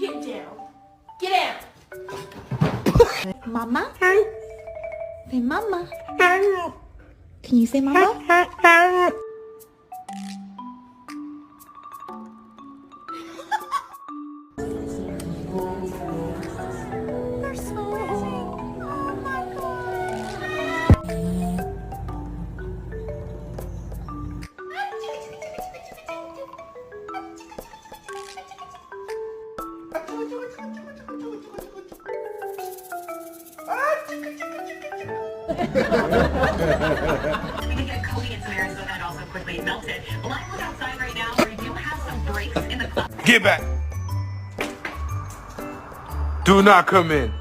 Get down. Get down. Mama? Say mama. Can you say mama? They're so oh my We can get coating in some areas so that also quickly melted. Well, I look outside right now where we do have some breaks in the cloud. Get back. Do not come in.